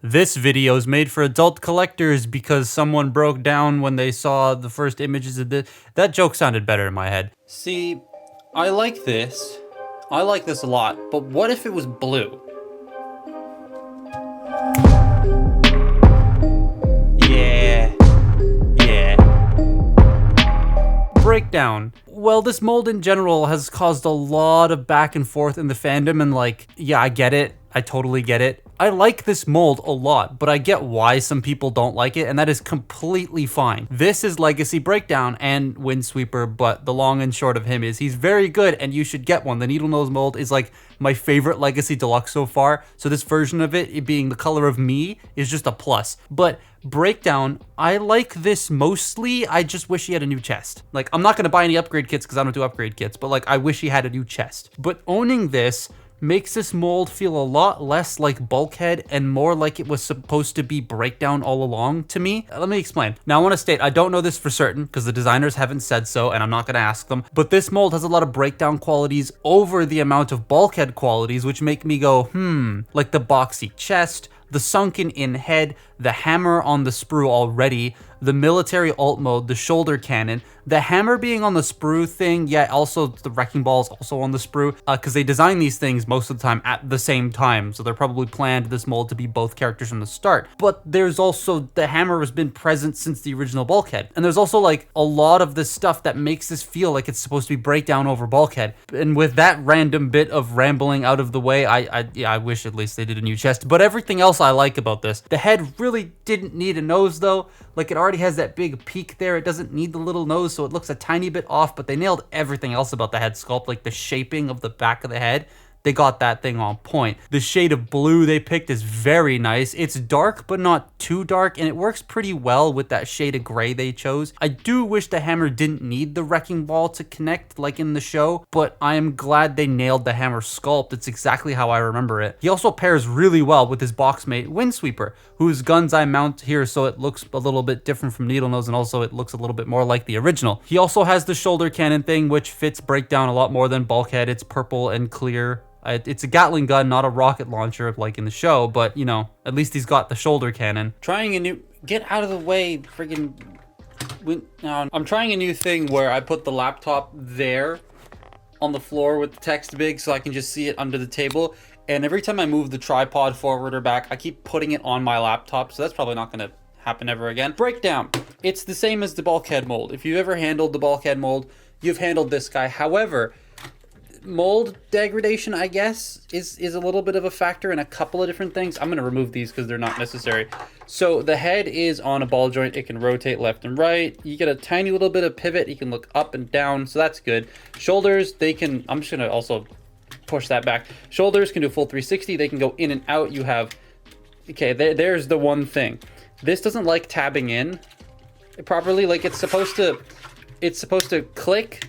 This video is made for adult collectors because someone broke down when they saw the first images of this. That joke sounded better in my head. See, I like this. I like this a lot, but what if it was blue? Yeah. Breakdown. Well, this mold in general has caused a lot of back and forth in the fandom, and like, yeah, I get it. I totally get it. I like this mold a lot, but I get why some people don't like it, and that is completely fine. This is Legacy Breakdown and Windsweeper, but the long and short of him is he's very good, and you should get one. The Needle Nose mold is like my favorite Legacy Deluxe so far, so this version of it being the color of me is just a plus. But Breakdown, I like this mostly. I just wish he had a new chest. Like, I'm not gonna buy any upgrade kits because I don't do upgrade kits, but like, I wish he had a new chest. But owning this makes this mold feel a lot less like Bulkhead and more like it was supposed to be Breakdown all along to me. Let me explain. Now I want to state, I don't know this for certain because the designers haven't said so and I'm not going to ask them, but this mold has a lot of Breakdown qualities over the amount of Bulkhead qualities, which make me go, like the boxy chest, the sunken in head, the hammer on the sprue already, the military alt mode, the shoulder cannon, the hammer being on the sprue thing, yeah, also the wrecking ball is also on the sprue, because they design these things most of the time at the same time, so they're probably planned this mold to be both characters from the start. But there's also, the hammer has been present since the original Bulkhead, and there's also like a lot of this stuff that makes this feel like it's supposed to be Breakdown over Bulkhead. And with that random bit of rambling out of the way, I wish at least they did a new chest. But everything else I like about this. The head really didn't need a nose though. Like, it already has that big peak there. It doesn't need the little nose, so it looks a tiny bit off, but they nailed everything else about the head sculpt, like the shaping of the back of the head. They got that thing on point. The shade of blue they picked is very nice. It's dark, but not too dark, and it works pretty well with that shade of gray they chose. I do wish the hammer didn't need the wrecking ball to connect like in the show, but I am glad they nailed the hammer sculpt. It's exactly how I remember it. He also pairs really well with his boxmate Windsweeper, whose guns I mount here so it looks a little bit different from Needle Nose, and also it looks a little bit more like the original. He also has the shoulder cannon thing, which fits Breakdown a lot more than Bulkhead. It's purple and clear. It's a Gatling gun, not a rocket launcher like in the show, but, you know, at least he's got the shoulder cannon. Trying a new... Get out of the way, friggin... I'm trying a new thing where I put the laptop there on the floor with the text big so I can just see it under the table. And every time I move the tripod forward or back, I keep putting it on my laptop, so that's probably not going to happen ever again. Breakdown. It's the same as the Bulkhead mold. If you've ever handled the Bulkhead mold, you've handled this guy. However, mold degradation, I guess, is a little bit of a factor in a couple of different things. I'm going to remove these because they're not necessary. So the head is on a ball joint. It can rotate left and right. You get a tiny little bit of pivot. You can look up and down, so that's good. Shoulders, they can... I'm just going to also push that back. Shoulders can do full 360. They can go in and out. You have... Okay, there's the one thing. This doesn't like tabbing in properly. Like, it's supposed to click...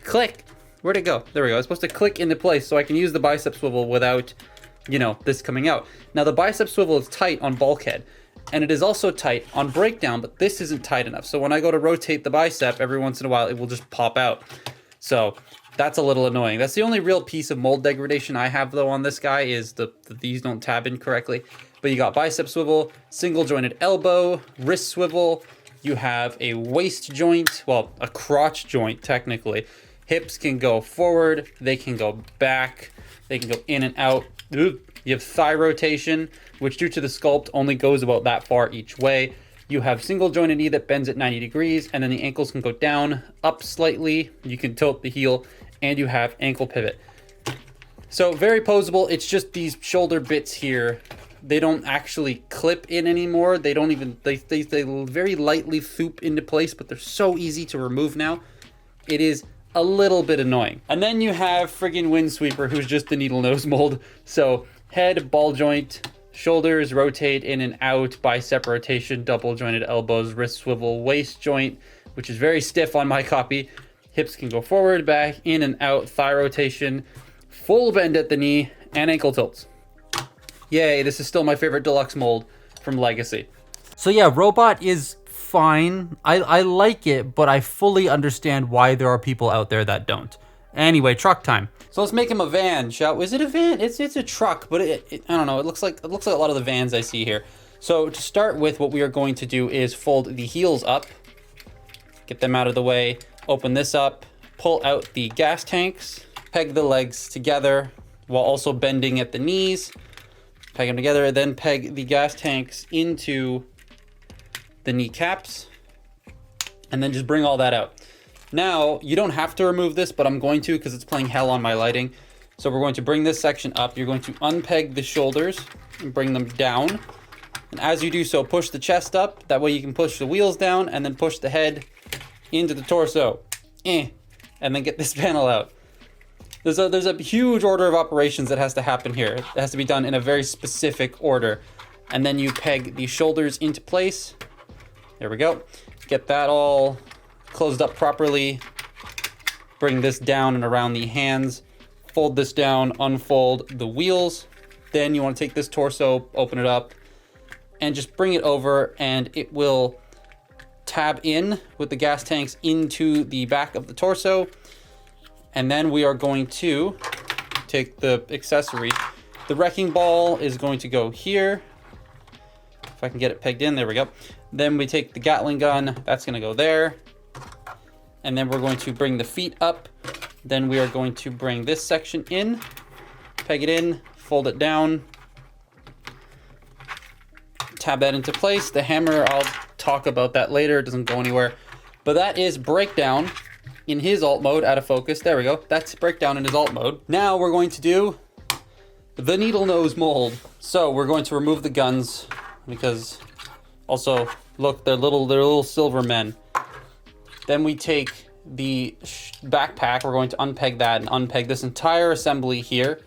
Click. Where'd it go? There we go. It's supposed to click into place so I can use the bicep swivel without, you know, this coming out. Now, the bicep swivel is tight on Bulkhead, and it is also tight on Breakdown, but this isn't tight enough. So when I go to rotate the bicep, every once in a while, it will just pop out. So that's a little annoying. That's the only real piece of mold degradation I have, though, on this guy is these don't tab in correctly. But you got bicep swivel, single jointed elbow, wrist swivel. You have a waist joint, well, a crotch joint, technically. Hips can go forward, they can go back, they can go in and out. You have thigh rotation, which due to the sculpt only goes about that far each way. You have single jointed knee that bends at 90 degrees, and then the ankles can go down, up slightly. You can tilt the heel, and you have ankle pivot. So very posable. It's just these shoulder bits here. They don't actually clip in anymore. They don't even, they very lightly thoop into place, but they're so easy to remove now. It is a little bit annoying. And then you have friggin' Windsweeper, who's just the Needle Nose mold. So head, ball joint, shoulders rotate in and out, bicep rotation, double jointed elbows, wrist swivel, waist joint, which is very stiff on my copy. Hips can go forward, back, in and out, thigh rotation, full bend at the knee, and ankle tilts. Yay, this is still my favorite deluxe mold from Legacy. So yeah, Robot is fine. I like it, but I fully understand why there are people out there that don't. Anyway, truck time. So let's make him a van, shall we? Is it a van? It's a truck, but I don't know. It looks like a lot of the vans I see here. So to start with, what we are going to do is fold the heels up, get them out of the way, open this up, pull out the gas tanks, peg the legs together while also bending at the knees, peg them together, then peg the gas tanks into the kneecaps, and then just bring all that out. Now, you don't have to remove this, but I'm going to because it's playing hell on my lighting. So we're going to bring this section up. You're going to unpeg the shoulders and bring them down. And as you do so, push the chest up. That way you can push the wheels down and then push the head into the torso. And then get this panel out. There's a huge order of operations that has to happen here. It has to be done in a very specific order. And then you peg the shoulders into place. There we go. Get that all closed up properly. Bring this down and around the hands. Fold this down, unfold the wheels. Then you want to take this torso, open it up, and just bring it over, and it will tab in with the gas tanks into the back of the torso. And then we are going to take the accessory. The wrecking ball is going to go here. If I can get it pegged in, there we go. Then we take the Gatling gun, that's gonna go there. And then we're going to bring the feet up. Then we are going to bring this section in, peg it in, fold it down, tab that into place. The hammer, I'll talk about that later, it doesn't go anywhere. But that is Breakdown in his alt mode, out of focus. There we go, that's Breakdown in his alt mode. Now we're going to do the needle nose mold. So we're going to remove the guns because also, look, they're little silver men. Then we take the backpack, we're going to unpeg that and unpeg this entire assembly here.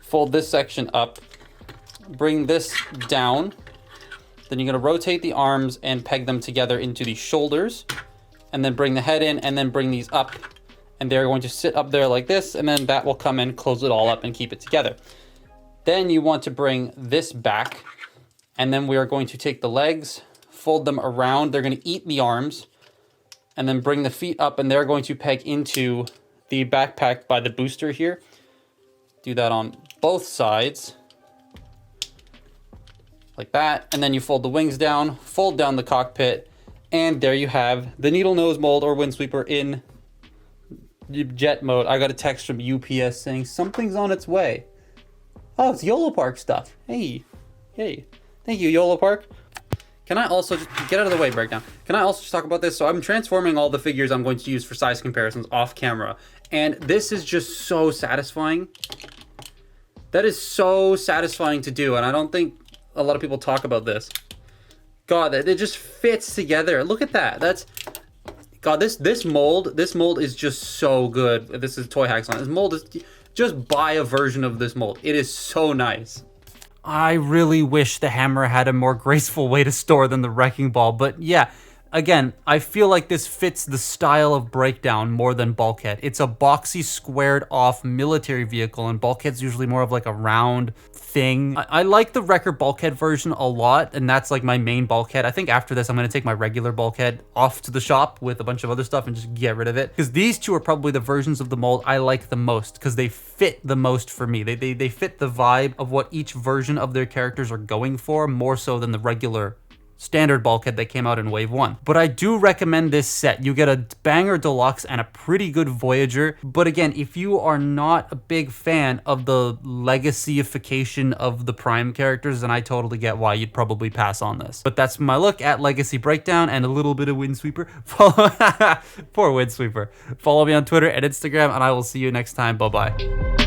Fold this section up, bring this down. Then you're gonna rotate the arms and peg them together into the shoulders, and then bring the head in and then bring these up. And they're going to sit up there like this, and then that will come in, close it all up and keep it together. Then you want to bring this back, and then we are going to take the legs, fold them around. They're gonna eat the arms, and then bring the feet up, and they're going to peg into the backpack by the booster here. Do that on both sides, like that. And then you fold the wings down, fold down the cockpit, and there you have the needle nose mold or windsweeper in jet mode. I got a text from UPS saying something's on its way. Oh, it's YOLO Park stuff. Hey, thank you, YOLO Park. Can I also just get out of the way, Breakdown? Can I also just talk about this? So I'm transforming all the figures I'm going to use for size comparisons off camera. And this is just so satisfying. That is so satisfying to do. And I don't think a lot of people talk about this. God, it just fits together. Look at that. God, this mold is just so good. This is Toy Hacks on. This mold is, just buy a version of this mold. It is so nice. I really wish the hammer had a more graceful way to store than the wrecking ball, but yeah, again, I feel like this fits the style of Breakdown more than Bulkhead. It's a boxy, squared off military vehicle, and Bulkhead's usually more of like a round thing. I like the Wrecker Bulkhead version a lot, and that's like my main Bulkhead. I think after this, I'm gonna take my regular Bulkhead off to the shop with a bunch of other stuff and just get rid of it. Because these two are probably the versions of the mold I like the most, because they fit the most for me. They fit the vibe of what each version of their characters are going for, more so than the regular standard Bulkhead that came out in Wave 1. But I do recommend this set. You get a banger deluxe and a pretty good Voyager. But again, if you are not a big fan of the legacyification of the Prime characters, then I totally get why you'd probably pass on this. But that's my look at Legacy Breakdown and a little bit of Windsweeper. Poor Windsweeper. Follow me on Twitter and Instagram, and I will see you next time. Bye-bye.